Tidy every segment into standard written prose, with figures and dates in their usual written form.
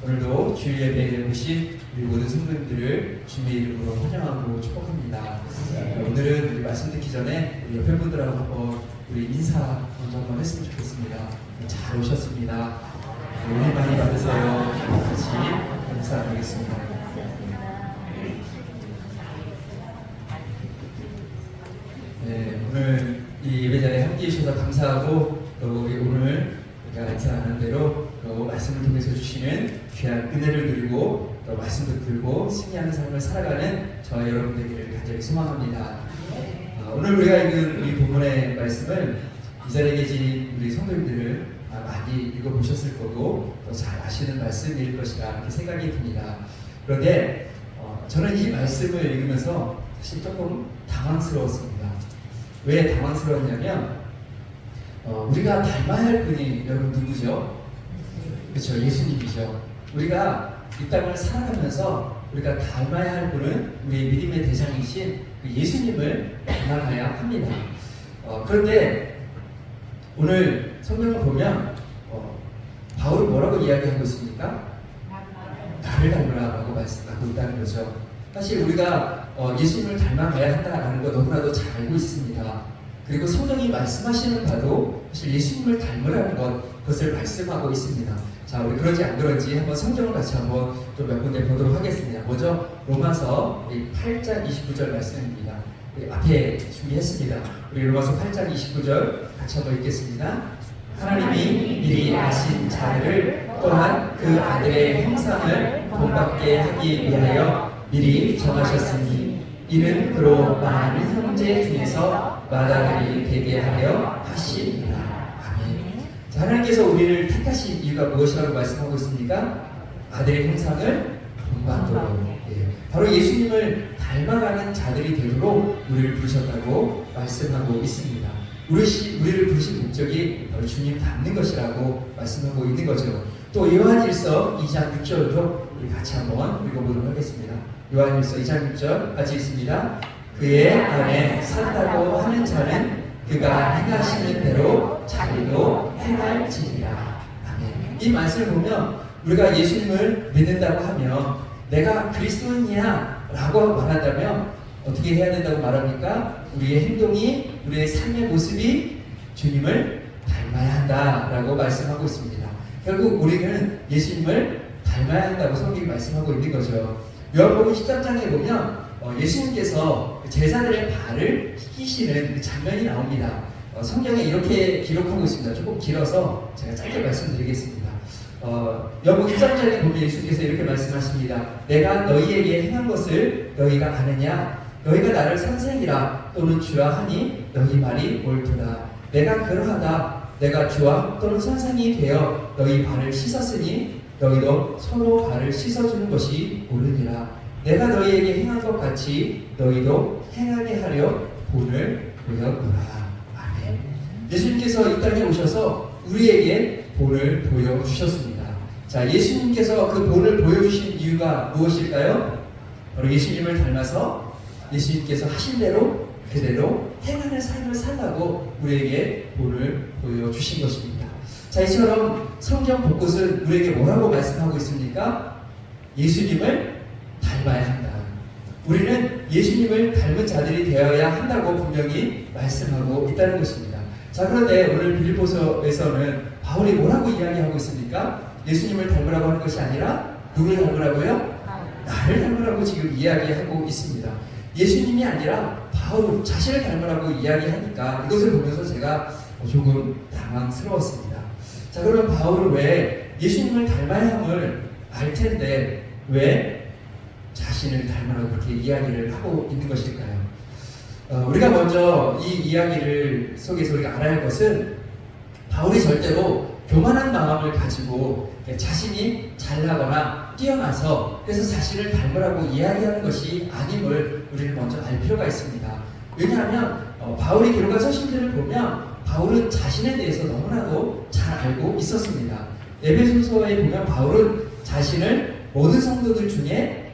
오늘도 주일 예배에 오신 우리 모든 성도님들을 주님의 이름으로 환영하고 축복합니다. 오늘은 우리 말씀 듣기 전에 우리 옆에 분들하고 한번 우리 인사 먼저 한번 했으면 좋겠습니다. 잘 오셨습니다. 은혜 많이 받으세요. 같이 인사드리겠습니다. 네, 오늘 이 예배 자리에 함께 해주셔서 감사하고 또 우리 오늘 우리가 인사하는 대로 또 말씀을 통해서 주시는 귀한 은혜를 누리고 또 말씀도 들고 승리하는 삶을 살아가는 저와 여러분 되기를 간절히 소망합니다. 오늘 우리가 읽은 이 본문의 말씀을 이 자리에 계신 우리 성도님들을 많이 읽어보셨을 거고 또 잘 아시는 말씀일 것이라 이렇게 생각이 듭니다. 그런데 저는 이 말씀을 읽으면서 사실 조금 당황스러웠습니다. 왜 당황스러웠냐면 우리가 닮아야 할 분이 여러분 누구죠? 그렇죠, 예수님이죠. 우리가 이 땅을 살아가면서 우리가 닮아야 할 분은 우리의 믿음의 대상이신 그 예수님을 닮아가야 합니다. 그런데 오늘 성경을 보면 바울은 뭐라고 이야기하고 있습니까? 나를 닮으라고 말씀하고 있다는 거죠. 사실 우리가 예수님을 닮아가야 한다는 거 너무나도 잘 알고 있습니다. 그리고 성경이 말씀하시는 바도 사실 예수님을 닮으라는 그것을 말씀하고 있습니다. 자, 우리 그런지 안 그런지 한번 성경을 같이 한번 좀 몇 군데 보도록 하겠습니다. 먼저 로마서 8장 29절 말씀입니다. 앞에 준비했습니다. 우리 로마서 8장 29절 같이 한번 읽겠습니다. 하나님이 미리 아신 자들을 또한 그 아들의 형상을 본받게 하기 위하여 미리 정하셨으니 이는 그로 많은 형제 중에서 맏아들이 되게 하려 하심이라. 아멘. 자, 하나님께서 우리를 택하신 이유가 무엇이라고 말씀하고 있습니까? 아들의 형상을 본받도록. 바로 예수님을 닮아가는 자들이 되도록 우리를 부르셨다고 말씀하고 있습니다. 우리를 부르신 목적이 바로 주님 닮는 것이라고 말씀하고 있는 거죠. 또 요한일서 2장 6절도 우리 같이 한번 읽어보도록 하겠습니다. 요한일서 2장 6절 같이 읽습니다. 그의 안에 산다고 하는 자는 그가 행하시는 대로 자기도 행할지니라. 아멘. 이 말씀을 보면 우리가 예수님을 믿는다고 하면 내가 그리스도인이야 라고 말한다면 어떻게 해야 된다고 말합니까? 우리의 행동이, 우리의 삶의 모습이 주님을 닮아야 한다라고 말씀하고 있습니다. 결국 우리는 예수님을 닮아야 한다고 성경이 말씀하고 있는 거죠. 요한복음 13장에 보면 예수님께서 제자들의 발을 씻기시는 그 장면이 나옵니다. 성경에 이렇게 기록하고 있습니다. 조금 길어서 제가 짧게 말씀드리겠습니다. 요한복음 13장에 보면 예수님께서 이렇게 말씀하십니다. 내가 너희에게 행한 것을 너희가 아느냐? 너희가 나를 선생이라 또는 주라 하니 너희 말이 옳도다. 내가 그러하다. 내가 주와 또는 선생이 되어 너희 발을 씻었으니 너희도 서로 발을 씻어주는 것이 옳으니라. 내가 너희에게 행한 것 같이 너희도 행하게 하려 본을 보였노라. 아멘. 예수님께서 이 땅에 오셔서 우리에게 본을 보여주셨습니다. 자, 예수님께서 그 본을 보여주신 이유가 무엇일까요? 바로 예수님을 닮아서 예수님께서 하신 대로 그대로 행하는 삶을 살라고 우리에게 본을 보여주신 것입니다. 자, 이처럼 성경 곳곳은 우리에게 뭐라고 말씀하고 있습니까? 예수님을 닮아야 한다. 우리는 예수님을 닮은 자들이 되어야 한다고 분명히 말씀하고 있다는 것입니다. 자, 그런데 오늘 빌립보서에서는 바울이 뭐라고 이야기하고 있습니까? 예수님을 닮으라고 하는 것이 아니라 누구를 닮으라고요? 나를 닮으라고 지금 이야기하고 있습니다. 예수님이 아니라 바울 자신을 닮으라고 이야기하니까 이것을 보면서 제가 조금 당황스러웠습니다. 자, 그러면 바울은 왜 예수님을 닮아야 함을 알 텐데 왜 자신을 닮으라고 그렇게 이야기를 하고 있는 것일까요? 우리가 먼저 이 이야기를 속에서 우리가 알아야 할 것은 바울이 절대로 교만한 마음을 가지고 자신이 잘나거나 뛰어나서 그래서 자신을 닮으라고 이야기하는 것이 아님을 우리는 먼저 알 필요가 있습니다. 왜냐하면 바울이 기록한 서신들을 보면 바울은 자신에 대해서 너무나도 잘 알고 있었습니다. 에베소서에 보면 바울은 자신을 모든 성도들 중에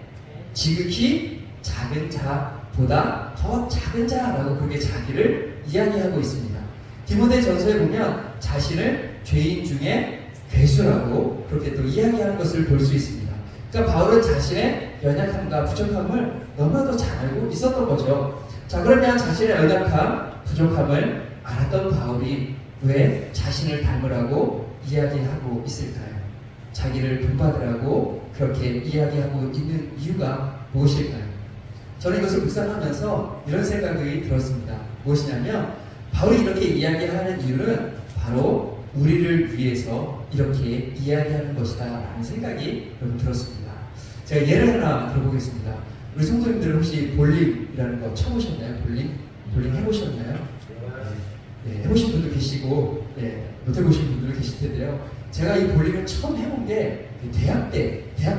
지극히 작은 자보다 더 작은 자라고 그렇게 자기를 이야기하고 있습니다. 디모데 전서에 보면 자신을 죄인 중에 괴수라고 그렇게 또 이야기하는 것을 볼 수 있습니다. 그러니까 바울은 자신의 연약함과 부족함을 너무나도 잘 알고 있었던 거죠. 자, 그러면 자신의 연약함, 부족함을 알았던 바울이 왜 자신을 닮으라고 이야기하고 있을까요? 자기를 본받으라고 그렇게 이야기하고 있는 이유가 무엇일까요? 저는 이것을 묵상하면서 이런 생각이 들었습니다. 무엇이냐면 바울이 이렇게 이야기하는 이유는 바로 우리를 위해서 이렇게 이야기하는 것이다 라는 생각이 들었습니다. 제가 예를 하나 들어보겠습니다. 우리 성도님들은 혹시 볼링이라는 거 쳐보셨나요? 볼링 해보셨나요? 네, 해보신 분도 계시고 못 해보신 분들도 계실 텐데요. 제가 이 볼링을 처음 해본 게 대학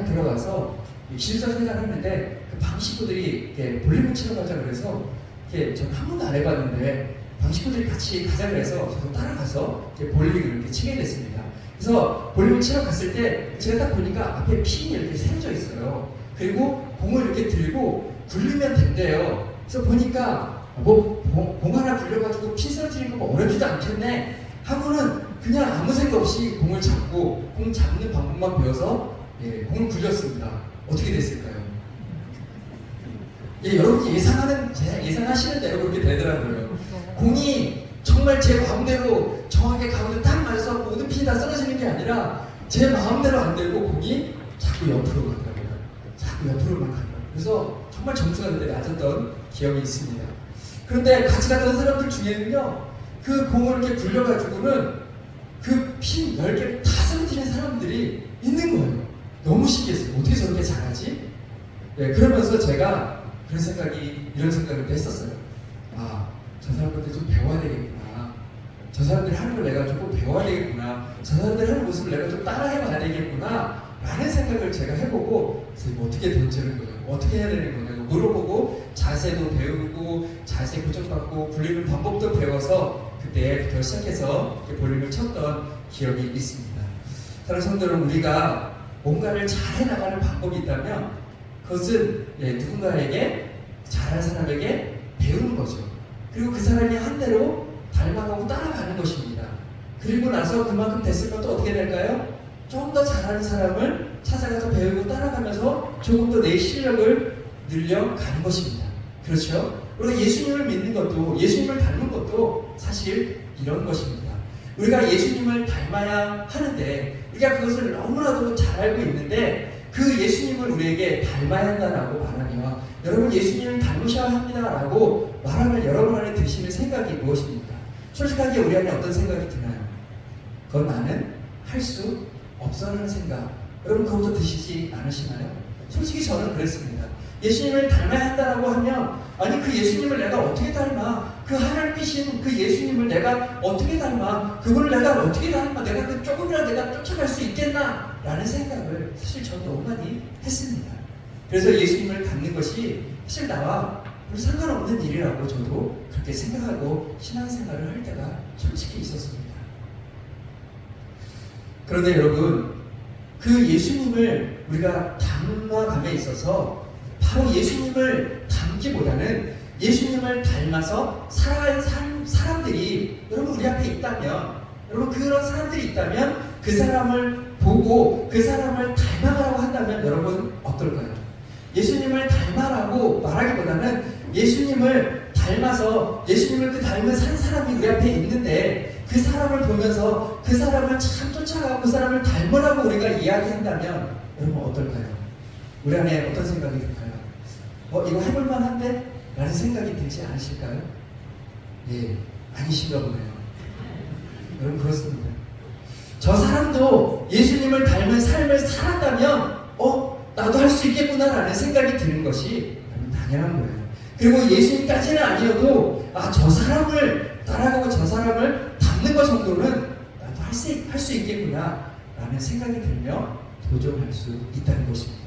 들어가서 기숙사 생활하는데 그 방 식구들이 볼링을 치러 가자 그래서 전 한 번도 안 해봤는데 방 식구들이 같이 가자 그래서 저도 따라가서 볼링을 이렇게 치게 됐습니다. 그래서 볼링을 치러 갔을 때 제가 딱 보니까 앞에 핀이 이렇게 세워져 있어요. 그리고 공을 이렇게 들고 굴리면 된대요. 그래서 보니까 공 하나 굴려가지고 핀 쓰러뜨리는 거 어렵지도 않겠네 하고는 그냥 아무 생각 없이 공을 잡고 공 잡는 방법만 배워서 공을 굴렸습니다. 어떻게 됐을까요? 여러분이 예상하시는 대로 그렇게 되더라고요. 공이 정말 제 마음대로 정확하게 가운데 딱 맞아서 모든 핀이 다 쓰러지는 게 아니라 제 마음대로 안 되고 공이 자꾸 옆으로 가더라고요. 자꾸 옆으로만 가더라고요. 그래서 정말 점수가 그때 낮았던 기억이 있습니다. 그런데 같이 갔던 사람들 중에는요, 그 공을 이렇게 굴려가지고는 그 핀 10개를 다 쓰러뜨리는 사람들이 있는 거예요. 너무 신기했어요. 어떻게 저렇게 잘하지? 그러면서 제가 이런 생각을 했었어요. 저 사람들한테 좀 배워야 되겠구나. 저 사람들이 하는 걸 내가 조금 배워야 되겠구나. 저 사람들이 하는 모습을 내가 좀 따라해봐야 되겠구나. 라는 생각을 제가 해보고, 어떻게 던지는 거예요? 어떻게 해야 되는 거냐고 물어보고, 자세도 배우고, 자세 교정받고, 굴리는 방법도 배워서, 그때부터 시작해서 볼링을 쳤던 기억이 있습니다. 사랑하는 성도들은 우리가 뭔가를 잘 해나가는 방법이 있다면, 그것은 누군가에게, 잘하는 사람에게 배우는 거죠. 그리고 그 사람이 한 대로 닮아가고 따라가는 것입니다. 그리고 나서 그만큼 됐으면 또 어떻게 될까요? 좀 더 잘하는 사람을 찾아가서 배우고 따라가면서 조금 더 내 실력을 늘려가는 것입니다. 그렇죠? 우리가 예수님을 믿는 것도, 예수님을 닮은 것도 사실 이런 것입니다. 우리가 예수님을 닮아야 하는데 우리가 그것을 너무나도 잘 알고 있는데 그 예수님을 우리에게 닮아야 한다라고 말하면 여러분 예수님을 닮으셔야 합니다라고 말하면 여러분 안에 드시는 생각이 무엇입니까? 솔직하게 우리 안에 어떤 생각이 드나요? 그건 나는 할 수 없어라는 생각. 여러분 그것도 드시지 않으시나요? 솔직히 저는 그랬습니다. 예수님을 닮아야 한다라고 하면 아니 그 예수님을 내가 어떻게 닮아? 그 하나님이신 그 예수님을 내가 어떻게 닮아? 그분을 내가 어떻게 닮아? 내가 그 조금이라도 내가 쫓아갈 수 있겠나? 라는 생각을 사실 저는 너무 많이 했습니다. 그래서 예수님을 닮는 것이 사실 나와 별 상관없는 일이라고 저도 그렇게 생각하고 신앙생활을 할 때가 솔직히 있었습니다. 그런데 여러분 그 예수님을 우리가 닮아감에 있어서 바로 예수님을 닮기보다는 예수님을 닮아서 살아가는 사람들이 여러분 우리 앞에 있다면 여러분 그런 사람들이 있다면 그 사람을 보고 그 사람을 닮아가라고 한다면 여러분 어떨까요? 예수님을 닮아라고 말하기보다는 예수님을 닮아서 예수님을 그 닮은 산 사람이 우리 앞에 있는데 그 사람을 보면서 그 사람을 참 쫓아가고 그 사람을 닮으라고 우리가 이야기한다면 여러분 어떨까요? 우리 안에 어떤 생각이 들까요? 이거 해볼만 한데? 라는 생각이 들지 않으실까요? 예, 아니신가 보네요. 여러분 그렇습니다. 저 사람도 예수님을 닮은 삶을 살았다면 나도 할 수 있겠구나 라는 생각이 드는 것이 당연한 거예요. 그리고 예수님까지는 아니어도 저 사람을 따라가고 저 사람을 닮는 것 정도는 나도 할 수 있겠구나 라는 생각이 들며 도전할 수 있다는 것입니다.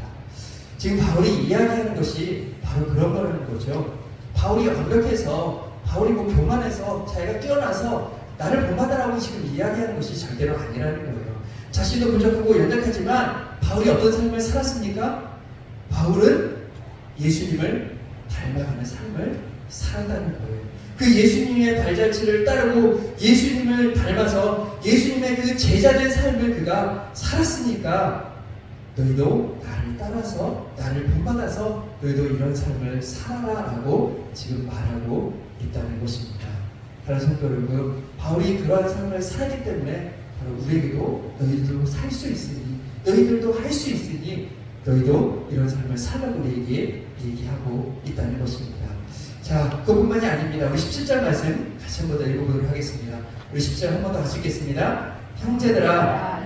지금 바울이 이야기하는 것이 바로 그런 거라는 거죠. 바울이 완벽해서 바울이 교만해서 자기가 뛰어나서 나를 본받으라고 지금 이야기하는 것이 절대로 아니라는 거예요. 자신도 부족하고 연약하지만 바울이 어떤 삶을 살았습니까? 바울은 예수님을 닮아가는 삶을 살았다는 거예요. 그 예수님의 발자취를 따르고 예수님을 닮아서 예수님의 그 제자된 삶을 그가 살았으니까 너희도 나를 따라서 나를 본받아서 너희도 이런 삶을 살아라라고 지금 말하고 있다는 것입니다. 사랑하는 성도 여러분, 바울이 그러한 삶을 살았기 때문에 바로 우리에게도 너희들도 살 수 있으니 너희들도 할 수 있으니 너희도 이런 삶을 살라고 우리에게 얘기하고 있다는 것입니다. 자, 그것뿐만이 아닙니다. 우리 17절 말씀 같이 한번 더 읽어보도록 하겠습니다. 우리 17절 한 번 더 같이 읽겠습니다. 형제들아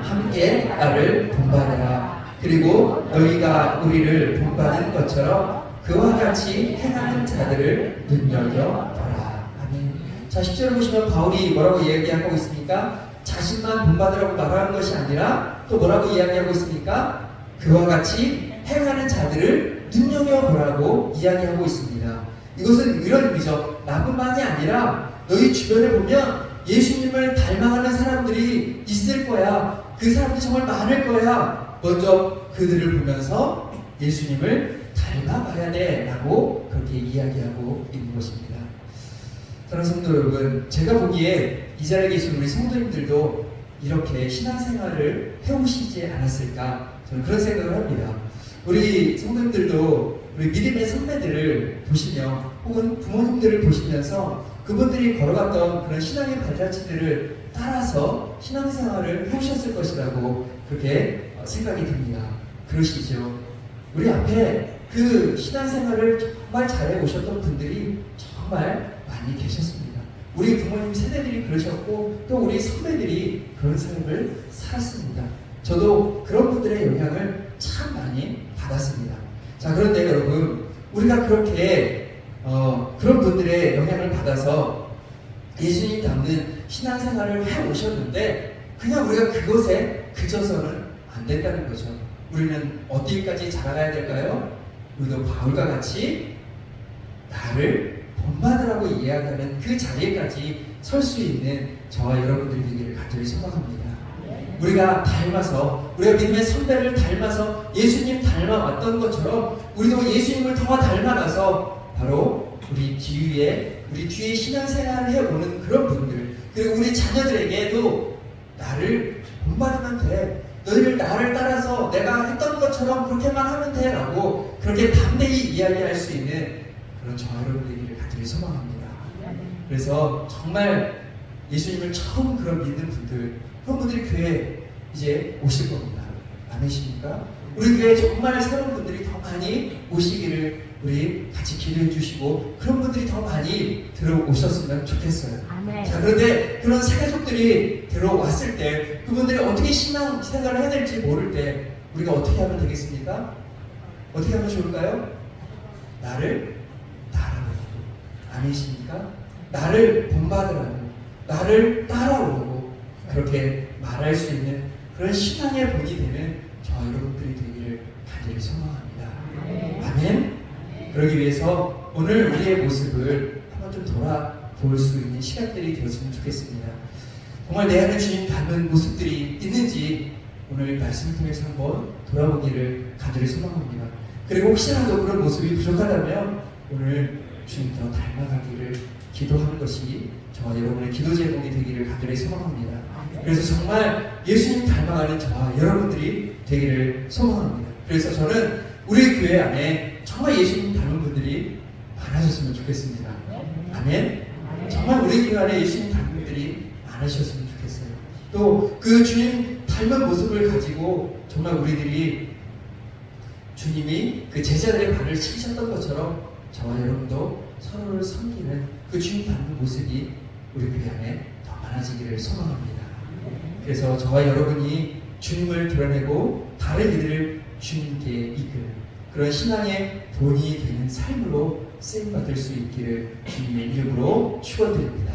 함께 나를 본받아라. 그리고 너희가 우리를 본받은 것처럼 그와 같이 행하는 자들을 눈여겨보라. 아멘. 자, 10절을 보시면 바울이 뭐라고 이야기하고 있습니까? 자신만 본받으라고 말하는 것이 아니라 또 뭐라고 이야기하고 있습니까? 그와 같이 행하는 자들을 눈여겨보라고 이야기하고 있습니다. 이것은 이런 의미죠. 나뿐만이 아니라 너희 주변에 보면 예수님을 닮아가는 사람들이 있을 거야. 그 사람들이 정말 많을 거야. 먼저 그들을 보면서 예수님을 닮아가야 돼 라고 그렇게 이야기하고 있는 것입니다. 사랑하는 성도 여러분, 제가 보기에 이 자리에 계신 우리 성도님들도 이렇게 신앙생활을 해오시지 않았을까 저는 그런 생각을 합니다. 우리 성도님들도 우리 믿음의 선배들을 보시며 혹은 부모님들을 보시면서 그분들이 걸어갔던 그런 신앙의 발자취들을 따라서 신앙생활을 해오셨을 것이라고 그렇게 생각이 듭니다. 그러시죠? 우리 앞에 그 신앙생활을 정말 잘해 오셨던 분들이 정말 많이 계셨습니다. 우리 부모님 세대들이 그러셨고 또 우리 선배들이 그런 삶을 살았습니다. 저도 그런 분들의 영향을 참 많이 받았습니다. 자, 그런데 여러분, 우리가 그렇게 그런 분들의 영향을 받아서 예수님 닮는 신앙생활을 해오셨는데 그냥 우리가 그것에 그쳐서는 안 된다는 거죠. 우리는 어디까지 자라가야 될까요? 우리도 바울과 같이 나를 본받으라고 이야기하는 그 자리에까지 설 수 있는 저와 여러분들이 되기를 간절히 소망합니다. 우리가 닮아서, 우리가 믿음의 선배를 닮아서 예수님 닮아왔던 것처럼 우리도 예수님을 더 닮아가서 바로 우리 뒤에 신앙생활을 해오는 그런 분들, 그리고 우리 자녀들에게도 나를 본받으면 돼, 너희를 나를 따라서 내가 했던 것처럼 그렇게만 하면 돼 라고 그렇게 담대히 이야기할 수 있는 그런 저와 여러분들이 간절히 소망합니다. 그래서 정말 예수님을 처음 그런 믿는 분들, 그런 분들이 교회에 이제 오실 겁니다. 아멘이십니까? 우리 교회에 정말 새로운 분들이 더 많이 오시기를 우리 같이 기도해 주시고 그런 분들이 더 많이 들어오셨으면 좋겠어요. 아멘. 자, 그런데 그런 새가족들이 들어왔을 때 그분들이 어떻게 신앙 생활을 해야 될지 모를 때 우리가 어떻게 하면 되겠습니까? 어떻게 하면 좋을까요? 나를 따라오라고. 아멘이십니까? 나를 본받으라고, 나를 따라오라고 그렇게 말할 수 있는 그런 신앙의 본이 되는 저와 여러분들이 되기를 간절히 소망합니다. 아멘. 그러기 위해서 오늘 우리의 모습을 한번 좀 돌아볼 수 있는 시간들이 되었으면 좋겠습니다. 정말 내 안에 주님 닮은 모습들이 있는지 오늘 말씀을 통해서 한번 돌아보기를 간절히 소망합니다. 그리고 혹시라도 그런 모습이 부족하다면 오늘 주님 더 닮아가기를 기도하는 것이 저와 여러분의 기도 제목이 되기를 간절히 소망합니다. 그래서 정말 예수님 닮아가는 저와 여러분들이 되기를 소망합니다. 그래서 저는 우리 교회 안에 정말 예수님 닮은 분들이 많아졌으면 좋겠습니다. 아멘. 정말 우리 교회 안에 예수님 닮은 분들이 많으셨으면 좋겠어요. 또 그 주님 닮은 모습을 가지고 정말 우리들이 주님이 그 제자들의 발을 씻으셨던 것처럼 저와 여러분도 서로를 섬기는 그 주님 닮은 모습이 우리 교회 안에 더 많아지기를 소망합니다. 그래서 저와 여러분이 주님을 드러내고 다른 이들을 주님께 이끄는 그런 신앙의 본이 되는 삶으로 쓰임받을 수 있기를 주님의 이름으로 축원드립니다.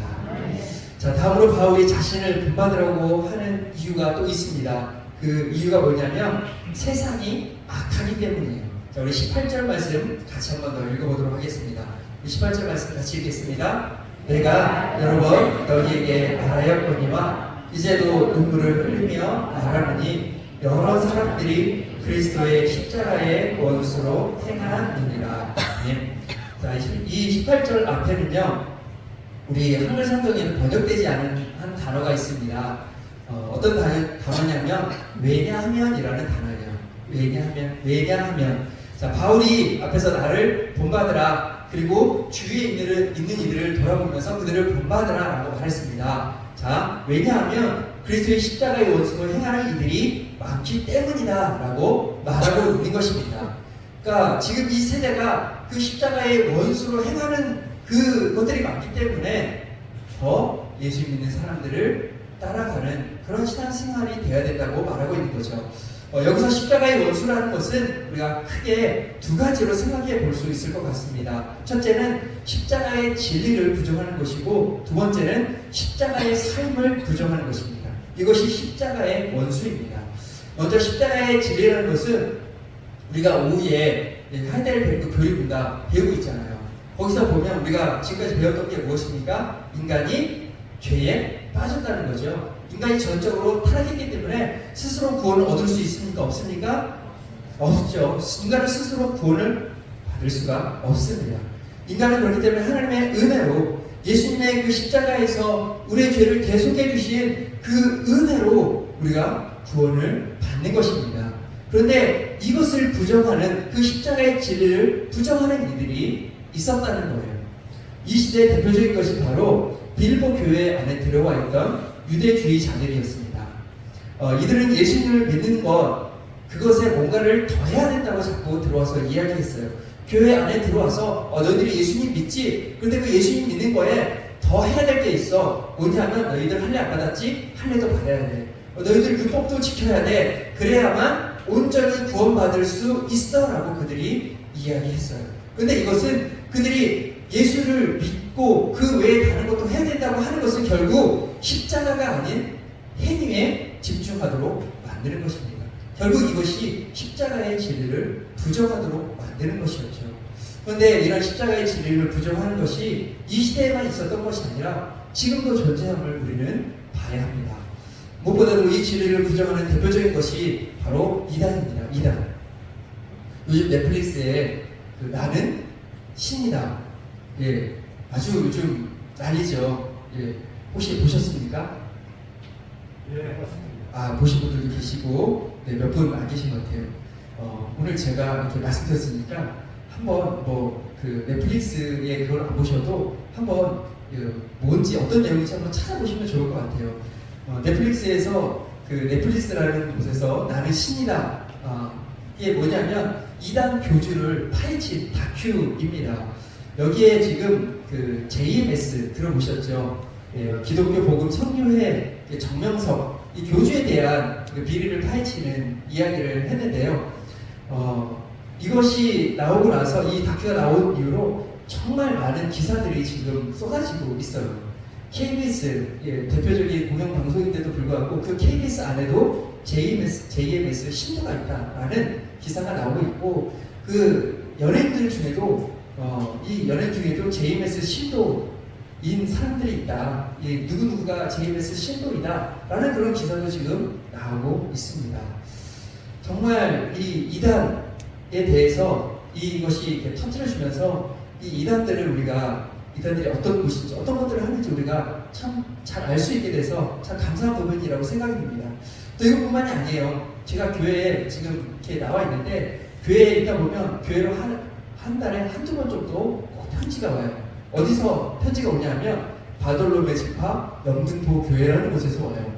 자, 다음으로 바울이 자신을 본받으라고 하는 이유가 또 있습니다. 그 이유가 뭐냐면 세상이 악하기 때문이에요. 자, 우리 18절 말씀 같이 한번 더 읽어보도록 하겠습니다. 18절 말씀 같이 읽겠습니다. 내가 여러 번 너희에게 말하였거니와 이제도 눈물을 흘리며 말하느니 여러 사람들이 그리스도의 십자가의 원수로 행하느니라. 네. 자, 이 18절 앞에는요, 우리 한글 성경에는 번역되지 않은 한 단어가 있습니다. 어떤 단어냐면 왜냐하면이라는 단어예요. 왜냐하면. 자, 바울이 앞에서 나를 본받으라, 그리고 주위에 있는 이들을 돌아보면서 그들을 본받으라라고 말했습니다. 자, 왜냐하면 그리스도의 십자가의 원수로 행하는 이들이 많기 때문이다라고 말하고 있는 것입니다. 그러니까 지금 이 세대가 그 십자가의 원수로 행하는 그것들이 많기 때문에 더 예수 믿는 사람들을 따라가는 그런 신앙생활이 되어야 된다고 말하고 있는 거죠. 여기서 십자가의 원수라는 것은 우리가 크게 두 가지로 생각해 볼 수 있을 것 같습니다. 첫째는 십자가의 진리를 부정하는 것이고, 두 번째는 십자가의 삶을 부정하는 것입니다. 이것이 십자가의 원수입니다. 먼저 십자가의 진리라는 것은 우리가 오후에 하이델베르크 교리문답 배우고 있잖아요. 거기서 보면 우리가 지금까지 배웠던 게 무엇입니까? 인간이 죄에 빠졌다는 거죠. 인간이 전적으로 타락했기 때문에 스스로 구원을 얻을 수 있습니까? 없습니까? 없죠. 인간은 스스로 구원을 받을 수가 없습니다. 인간은 그렇기 때문에 하나님의 은혜로 예수님의 그 십자가에서 우리의 죄를 대속해 주신 그 은혜로 우리가 구원을 받는 것입니다. 그런데 이것을 부정하는, 그 십자가의 진리를 부정하는 이들이 있었다는 거예요. 이 시대의 대표적인 것이 바로 빌보 교회 안에 들어와 있던 유대주의자들이었습니다. 이들은 예수님을 믿는 것, 그것에 뭔가를 더 해야 된다고 자꾸 들어와서 이야기했어요. 교회 안에 들어와서 너희들이 예수님 믿지? 그런데 그 예수님 믿는 거에 더 해야 될 게 있어. 뭐냐면 너희들 할례 안 받았지? 할례도 받아야 돼. 너희들 율법도 지켜야 돼. 그래야만 온전히 구원받을 수 있어 라고 그들이 이야기했어요. 근데 이것은 그들이 예수를 믿고 그 외에 다른 것도 해야 된다고 하는 것은 결국 십자가가 아닌 행위에 집중하도록 만드는 것입니다. 결국 이것이 십자가의 진리를 부정하도록 만드는 것이었죠. 그런데 이런 십자가의 진리를 부정하는 것이 이 시대에만 있었던 것이 아니라 지금도 존재함을 우리는 봐야 합니다. 무엇보다도 이 진리를 부정하는 대표적인 것이 바로 이단입니다. 이단. 요즘 넷플릭스에 그 나는 신이다. 예, 아주 요즘 난리죠. 예, 혹시 보셨습니까? 예, 맞습니다. 아, 보신 분들도 계시고, 네, 몇 분 안 계신 것 같아요. 오늘 제가 이렇게 말씀드렸으니까 한번 그 넷플릭스에 그걸 안 보셔도 한번 뭔지 어떤 내용인지 한번 찾아보시면 좋을 것 같아요. 넷플릭스에서 그 넷플릭스라는 곳에서 나는 신이다. 이게 뭐냐면 이단 교주를 파헤친 다큐입니다. 여기에 지금 그 JMS 들어보셨죠? 예, 기독교 복음 선교회 정명석 이 교주에 대한 그 비리를 파헤치는 이야기를 했는데요. 이것이 나오고 나서 이 다큐가 나온 이후로 정말 많은 기사들이 지금 쏟아지고 있어요. KBS 대표적인 공영방송인데도 불구하고 그 KBS 안에도 JMS 신도가 있다라는 기사가 나오고 있고, 그 연예인들 중에도 이 연예인 중에도 JMS 신도인 사람들이 있다. 누구누구가 JMS 신도이다 라는 그런 기사도 지금 나오고 있습니다. 정말 이 이단에 대해서 이것이 이렇게 터뜨려주면서 이 이단들이 어떤 곳인지 어떤 것들을 하는지 우리가 참 잘 알 수 있게 돼서 참 감사한 부분이라고 생각이 듭니다. 또 이것뿐만이 아니에요. 제가 교회에 지금 이렇게 나와 있는데 교회에 있다 보면 교회로 한 달에 한두 번 정도 꼭 편지가 와요. 어디서 편지가 오냐면 바돌로메 지파 영등포 교회라는 곳에서 와요.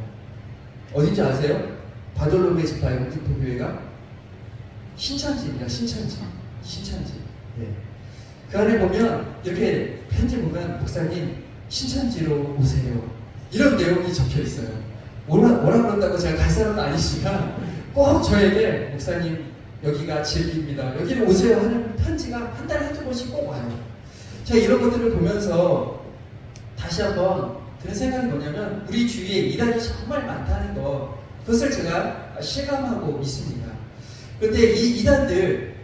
어딘지 아세요? 바돌로메 지파 영등포 교회가 신천지입니다. 신천지. 네. 그 안에 보면 이렇게 편지 보면 목사님 신천지로 오세요. 이런 내용이 적혀 있어요. 뭐라 그런다고 제가 갈 사람은 아니시지만 꼭 저에게 목사님 여기가 진리입니다. 여기로 오세요 하는 편지가 한 달에 한두 번씩 꼭 와요. 제가 이런 것들을 보면서 다시 한번 드는 생각이 뭐냐면 우리 주위에 이단이 정말 많다는 것, 그것을 제가 실감하고 있습니다. 그런데 이 이단들,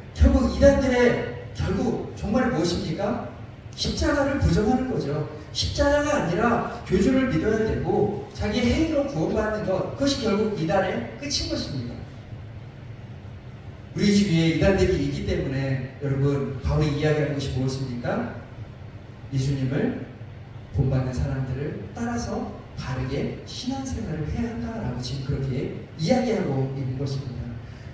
결국 정말 무엇입니까? 십자가를 부정하는 거죠. 십자가가 아니라 교주를 믿어야 되고 자기 행위로 구원받는 것, 그것이 결국 이단의 끝인 것입니다. 우리 주위에 이단들이 있기 때문에 여러분 바울이 이야기하는 것이 무엇입니까? 예수님을 본받는 사람들을 따라서 바르게 신앙생활을 해야 한다라고 지금 그렇게 이야기하고 있는 것입니다.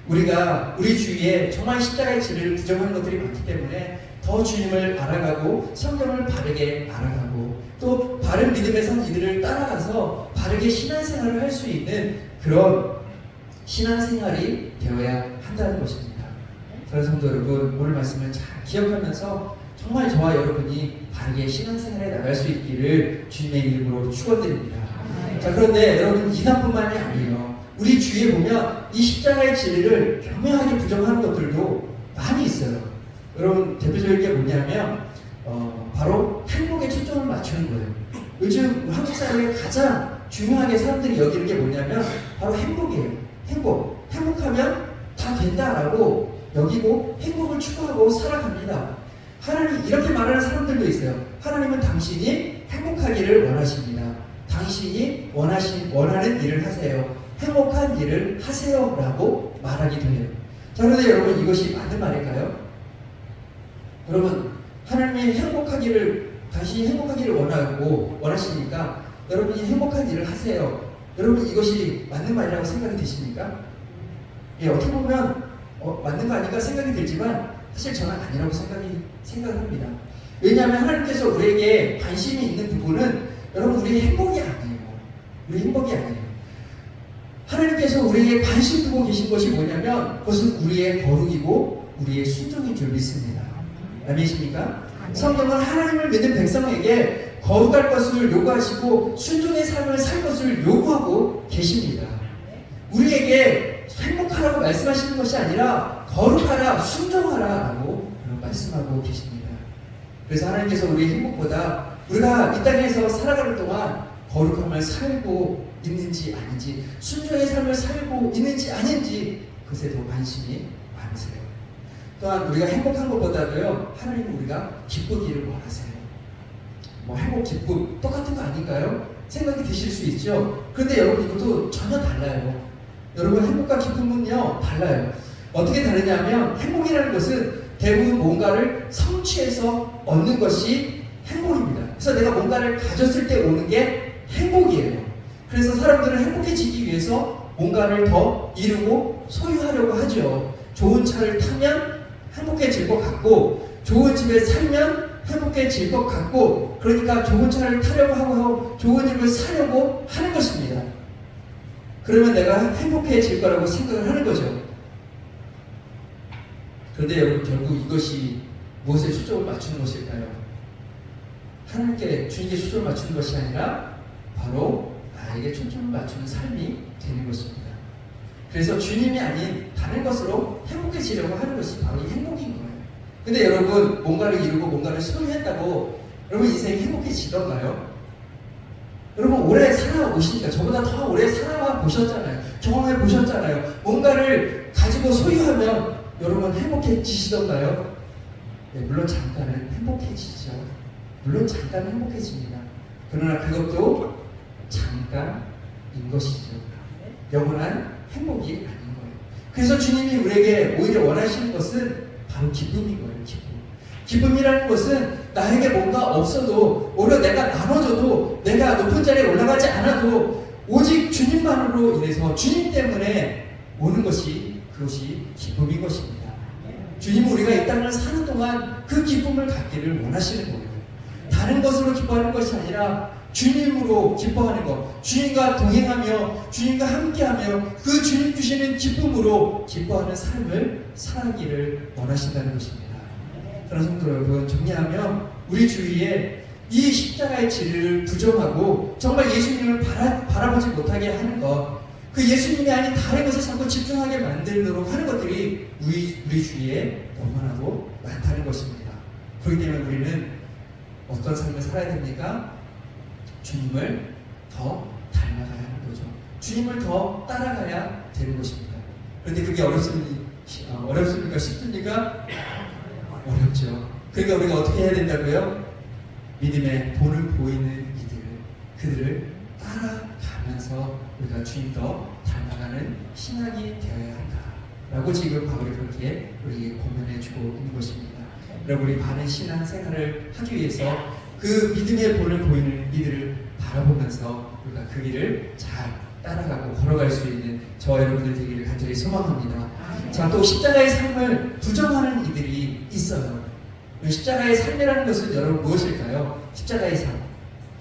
우리가 우리 주위에 정말 십자가의 진리를 부정하는 것들이 많기 때문에 더 주님을 알아가고 성경을 바르게 알아가고 또 바른 믿음의 산 이들을 따라가서 바르게 신앙생활을 할 수 있는 그런 신앙생활이 되어야 한다는 것입니다. 그래서 성도 여러분, 오늘 말씀을 잘 기억하면서 정말 저와 여러분이 바르게 신앙생활에 나갈 수 있기를 주님의 이름으로 축원드립니다. 자, 그런데 여러분, 이단뿐만이 아니에요. 우리 주위에 보면 이 십자가의 진리를 교묘하게 부정하는 것들도 많이 있어요. 여러분, 대표적인 게 뭐냐면 바로 행복에 초점을 맞추는 거예요. 요즘 한국 사회에 가장 중요하게 사람들이 여기는 게 뭐냐면 바로 행복이에요. 행복하면 다 된다라고 여기고 행복을 추구하고 살아갑니다. 하나님 이렇게 말하는 사람들도 있어요. 하나님은 당신이 행복하기를 원하십니다. 당신이 원하는 일을 하세요. 행복한 일을 하세요 라고 말하기도 해요. 자, 그런데 여러분, 이것이 맞는 말일까요? 여러분, 하나님이 당신이 행복하기를 원하시니까 여러분이 행복한 일을 하세요. 여러분, 이것이 맞는 말이라고 생각이 되십니까? 예, 어떻게 보면 맞는 거 아닌가 생각이 들지만 사실 저는 아니라고 생각합니다. 왜냐하면 하나님께서 우리에게 관심이 있는 부분은 여러분, 우리의 행복이 아니에요. 우리 행복이 아니에요. 하나님께서 우리에게 관심 두고 계신 것이 뭐냐면 그것은 우리의 거룩이고 우리의 순종인 줄 믿습니다. 아멘이십니까? 성경은 하나님을 믿는 백성에게 거룩할 것을 요구하시고 순종의 삶을 살 것을 요구하고 계십니다. 우리에게 행복하라고 말씀하시는 것이 아니라 거룩하라, 순종하라 라고 말씀하고 계십니다. 그래서 하나님께서 우리의 행복보다 우리가 이 땅에서 살아가는 동안 거룩함을 살고 있는지 아닌지, 순종의 삶을 살고 있는지 아닌지 그것에 더 관심이 많으세요. 또한 우리가 행복한 것보다도요, 하나님은 우리가 기쁘기를 원하세요. 행복, 기쁨 똑같은 거 아닌가요? 생각이 드실 수 있죠. 그런데 여러분, 이것도 전혀 달라요. 여러분, 행복과 기쁨은요 달라요. 어떻게 다르냐면 행복이라는 것은 대부분 뭔가를 성취해서 얻는 것이 행복입니다. 그래서 내가 뭔가를 가졌을 때 오는 게 행복이에요. 그래서 사람들은 행복해지기 위해서 뭔가를 더 이루고 소유하려고 하죠. 좋은 차를 타면 행복해질 것 같고, 좋은 집에 살면 행복해질 것 같고, 그러니까 좋은 차를 타려고 하고 좋은 집을 사려고 하는 것입니다. 그러면 내가 행복해질 거라고 생각을 하는 거죠. 그런데 여러분, 결국 이것이 무엇에 초점을 맞추는 것일까요? 하나님께, 주님께 초점을 맞추는 것이 아니라 바로 나에게 초점을 맞추는 삶이 되는 것입니다. 그래서 주님이 아닌 다른 것으로 행복해지려고 하는 것이 바로 이 행복인 거예요. 근데 여러분, 뭔가를 이루고 뭔가를 소유했다고 여러분 인생이 행복해지던가요? 여러분, 오래 살아오시니까, 저보다 더 오래 살아와 보셨잖아요. 경험해 보셨잖아요. 뭔가를 가지고 소유하면 여러분 행복해지시던가요? 네, 물론 잠깐은 행복해지죠. 물론 잠깐 행복해집니다. 그러나 그것도 잠깐인 것이죠. 영원한 행복이 아닌 거예요. 그래서 주님이 우리에게 오히려 원하시는 것은 바로 기쁨인 거예요. 기쁨이라는 것은 나에게 뭔가 없어도, 오히려 내가 나눠줘도, 내가 높은 자리에 올라가지 않아도 오직 주님만으로 인해서, 주님 때문에 오는 것이, 그것이 기쁨인 것입니다. 주님은 우리가 이 땅을 사는 동안 그 기쁨을 갖기를 원하시는 거예요. 다른 것으로 기뻐하는 것이 아니라 주님으로 기뻐하는 것, 주님과 동행하며 주님과 함께하며 그 주님 주시는 기쁨으로 기뻐하는 삶을 살아가기를 원하신다는 것입니다. 사랑하는 성도 여러분, 정리하면 우리 주위에 이 십자가의 진리를 부정하고 정말 예수님을 바라보지 못하게 하는 것, 그 예수님이 아닌 다른 것에 자꾸 집중하게 만들도록 하는 것들이 우리 주위에 너무나도 많다는 것입니다. 그렇기 때문에 우리는 어떤 삶을 살아야 됩니까? 주님을 더 닮아가야 하는 거죠. 주님을 더 따라가야 되는 것입니다. 그런데 그게 어렵습니까? 쉽습니까? 어렵죠. 그러니까 우리가 어떻게 해야 된다고요? 믿음의 본을 보이는 그들을 따라가면서 우리가 주님 더 닮아가는 신앙이 되어야 한다. 라고 지금 바울이 그렇게 우리에게 고면해주고 있는 것입니다. 여러분, 우리 바른 신앙 생활을 하기 위해서 그 믿음의 본을 보이는 이들을 바라보면서 우리가 그 길을 잘 따라가고 걸어갈 수 있는 저와 여러분들 되기를 간절히 소망합니다. 자, 또 십자가의 삶을 부정하는 이들이 있어요. 십자가의 삶이라는 것은 여러분 무엇일까요? 십자가의 삶.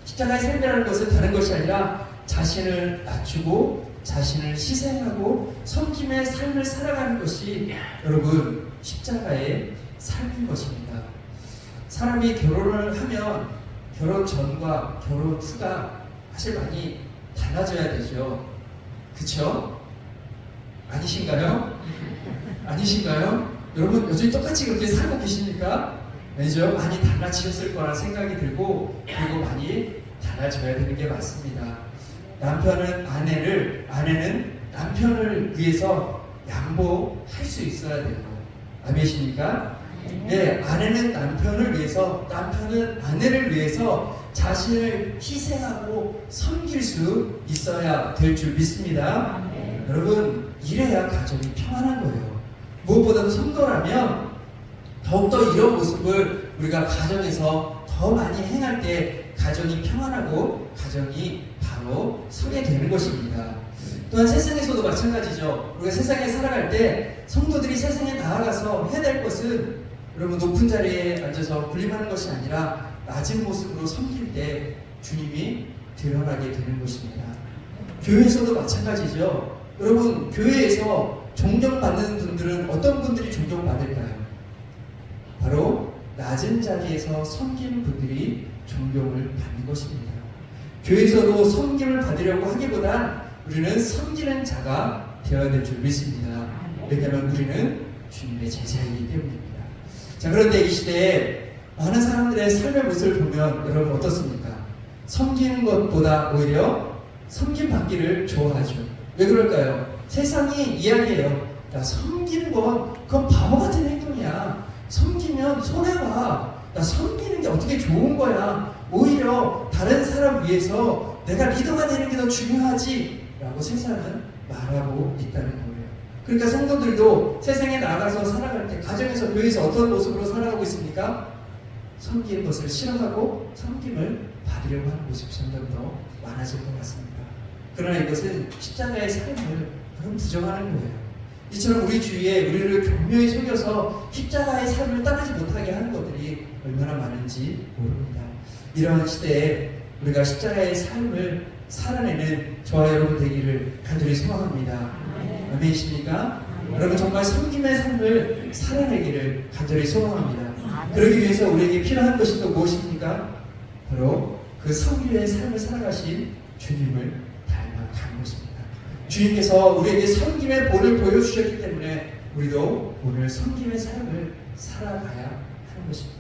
십자가의 삶이라는 것은 다른 것이 아니라 자신을 낮추고 자신을 희생하고 섬김의 삶을 살아가는 것이 여러분 십자가의 삶인 것입니다. 사람이 결혼을 하면 결혼 전과 결혼 후가 사실 많이 달라져야 되죠. 그쵸? 아니신가요? 아니신가요? 여러분 여전히 똑같이 그렇게 살고 계십니까? 아니죠? 많이 달라지셨을 거라 생각이 들고, 그리고 많이 달라져야 되는 게 맞습니다. 남편은 아내는 남편을 위해서 양보할 수 있어야 돼요. 아멘이십니까? 네, 아내는 남편을 위해서, 남편은 아내를 위해서 자신을 희생하고 섬길 수 있어야 될 줄 믿습니다. 여러분, 이래야 가정이 평안한 거예요. 무엇보다도 성도라면 더욱더 이런 모습을 우리가 가정에서 더 많이 행할 때 가정이 평안하고 가정이 바로 서게 되는 것입니다. 또한 세상에서도 마찬가지죠. 우리가 세상에 살아갈 때 성도들이 세상에 나아가서 해야 될 것은 여러분 높은 자리에 앉아서 군림하는 것이 아니라 낮은 모습으로 섬길 때 주님이 드러나게 되는 것입니다. 교회에서도 마찬가지죠. 여러분, 교회에서 존경받는 분들은 어떤 분들이 존경받을까요? 바로 낮은 자리에서 섬기는 분들이 존경을 받는 것입니다. 교회에서도 섬김을 받으려고 하기보단 우리는 섬기는 자가 되어야 될 줄 믿습니다. 왜냐하면 우리는 주님의 제자이기 때문입니다. 자, 그런데 이 시대에 많은 사람들의 삶의 모습을 보면 여러분 어떻습니까? 섬기는 것보다 오히려 섬김받기를 좋아하죠. 왜 그럴까요? 세상이 이야기해요. 야, 섬기는 건 그건 바보 같은 행동이야. 섬기면 손해봐. 나 섬기는 게 어떻게 좋은 거야. 오히려 다른 사람 위해서 내가 리더가 되는 게 더 중요하지 라고 세상은 말하고 있다는 거예요. 그러니까 성도들도 세상에 나가서 살아갈 때 가정에서 교회에서 어떤 모습으로 살아가고 있습니까? 섬기는 것을 싫어하고 섬김을 받으려고 하는 모습이 점점 더 많아질 것 같습니다. 그러나 이것은 십자가의 삶을 부정하는 거예요. 이처럼 우리 주위에 우리를 교묘히 속여서 십자가의 삶을 따르지 못하게 하는 것들이 얼마나 많은지 모릅니다. 이러한 시대에 우리가 십자가의 삶을 살아내는 저와 여러분 되기를 간절히 소망합니다. 아멘이십니까? 여러분 정말 섬김의 삶을 살아내기를 간절히 소망합니다. 그러기 위해서 우리에게 필요한 것이 또 무엇입니까? 바로 그 섬김의 삶을 살아가신 주님을 닮아가는 것입니다. 주님께서 우리에게 섬김의 본을 보여주셨기 때문에 우리도 오늘 섬김의 삶을 살아가야 하는 것입니다.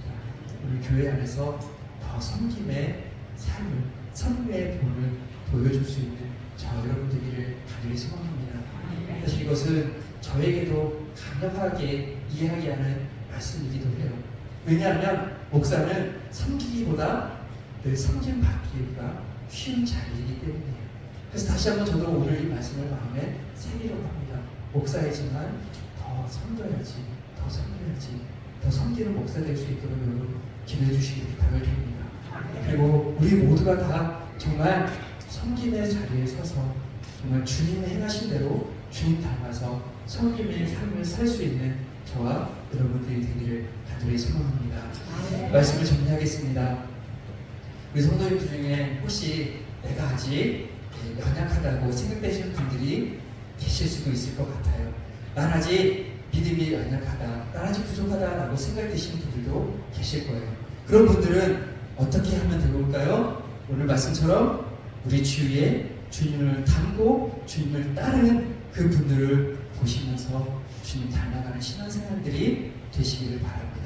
우리 교회 안에서 더 섬김의 삶을, 섬김의 본을 보여줄 수 있는 저 여러분 되기를 간절히 소망합니다. 사실 이것은 저에게도 강력하게 이해하게 하는 말씀이기도 해요. 왜냐하면 목사는 섬기기보다 늘 섬김받기가 쉬운 자리이기 때문이에요. 그래서 다시 한번 저도 오늘 이 말씀을 마음에 새기려고 합니다. 목사이지만 더 섬겨야지, 더 섬겨야지, 더 섬기는 목사 될 수 있도록 여러분 기도해 주시기 부탁을 드립니다. 그리고 우리 모두가 다 정말 섬김의 자리에 서서 정말 주님이 행하신 대로 주님 닮아서 섬김의 삶을 살 수 있는 저와 여러분들이 되기를 간절히 소망합니다. 말씀을 정리하겠습니다. 우리 성도님들 중에 혹시 내가 아직 연약하다고 생각되시는 분들이 계실 수도 있을 것 같아요. 난 아직 믿음이 연약하다, 난 아직 부족하다라고 생각되시는 분들도 계실 거예요. 그런 분들은 어떻게 하면 좋을까요? 오늘 말씀처럼 우리 주위에 주님을 닮고 주님을 따르는 그 분들을 보시면서 주님 닮아가는 신앙생활들이 되시기를 바랍니다.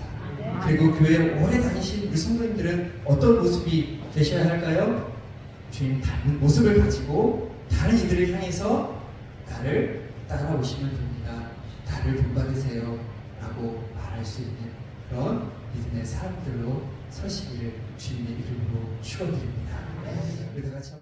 그리고 교회에 오래 다니신 우리 성도님들은 어떤 모습이 되셔야 할까요? 주님 닮은 모습을 가지고 다른 이들을 향해서 나를 따라오시면 됩니다. 나를 본받으세요 라고 말할 수 있는 그런 믿음의 사람들로 서시기를 주님의 이름으로 축원드립니다. 우리 다 같이